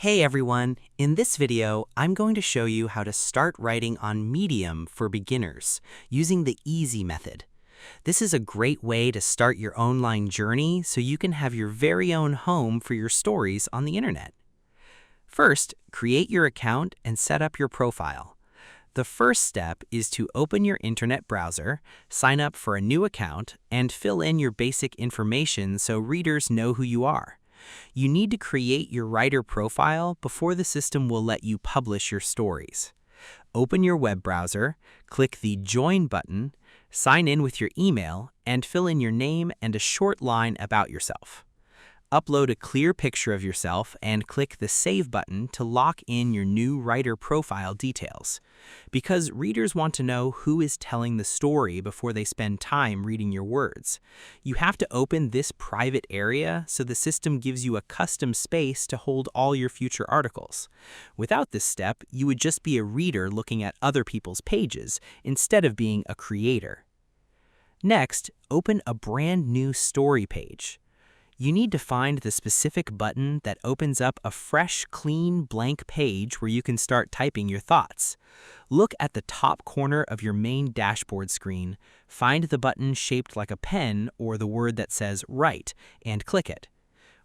Hey everyone, in this video, I'm going to show you how to start writing on Medium for beginners using the easy method. This is a great way to start your online journey so you can have your very own home for your stories on the internet. First, create your account and set up your profile. The first step is to open your internet browser, sign up for a new account, and fill in your basic information so readers know who you are. You need to create your writer profile before the system will let you publish your stories. Open your web browser, click the Join button, sign in with your email, and fill in your name and a short line about yourself. Upload a clear picture of yourself and click the Save button to lock in your new writer profile details. Because readers want to know who is telling the story before they spend time reading your words, you have to open this private area so the system gives you a custom space to hold all your future articles. Without this step, you would just be a reader looking at other people's pages instead of being a creator. Next, open a brand new story page. You need to find the specific button that opens up a fresh, clean, blank page where you can start typing your thoughts. Look at the top corner of your main dashboard screen, find the button shaped like a pen or the word that says Write, and click it.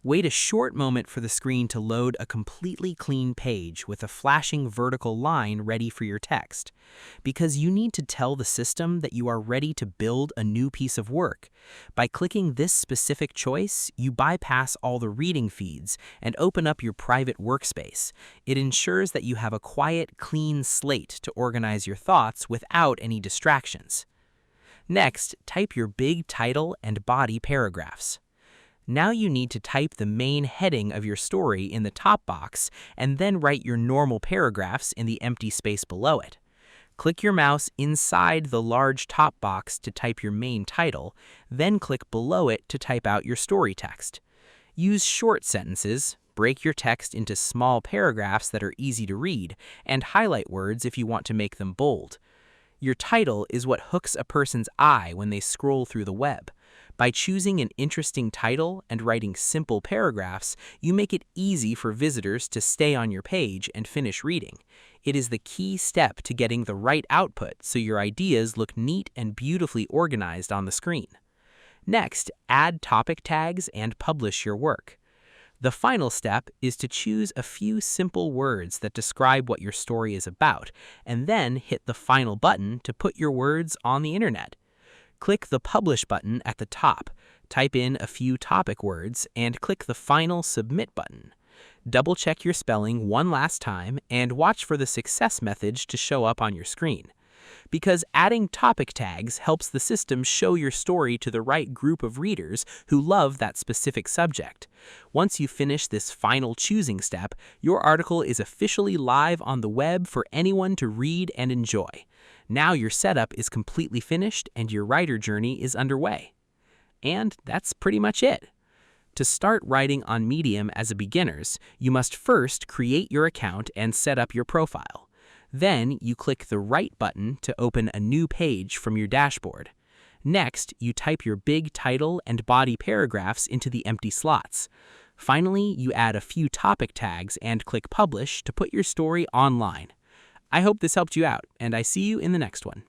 Wait a short moment for the screen to load a completely clean page with a flashing vertical line ready for your text, because you need to tell the system that you are ready to build a new piece of work. By clicking this specific choice, you bypass all the reading feeds and open up your private workspace. It ensures that you have a quiet, clean slate to organize your thoughts without any distractions. Next, type your big title and body paragraphs. Now you need to type the main heading of your story in the top box and then write your normal paragraphs in the empty space below it. Click your mouse inside the large top box to type your main title, then click below it to type out your story text. Use short sentences, break your text into small paragraphs that are easy to read, and highlight words if you want to make them bold. Your title is what hooks a person's eye when they scroll through the web. By choosing an interesting title and writing simple paragraphs, you make it easy for visitors to stay on your page and finish reading. It is the key step to getting the right output so your ideas look neat and beautifully organized on the screen. Next, add topic tags and publish your work. The final step is to choose a few simple words that describe what your story is about, and then hit the final button to put your words on the internet. Click the Publish button at the top, type in a few topic words, and click the final Submit button. Double-check your spelling one last time and watch for the success message to show up on your screen. Because adding topic tags helps the system show your story to the right group of readers who love that specific subject. Once you finish this final choosing step, your article is officially live on the web for anyone to read and enjoy. Now your setup is completely finished and your writer journey is underway. And that's pretty much it. To start writing on Medium as a beginners, you must first create your account and set up your profile. Then you click the Write button to open a new page from your dashboard. Next, you type your big title and body paragraphs into the empty slots. Finally, you add a few topic tags and click Publish to put your story online. I hope this helped you out, and I see you in the next one.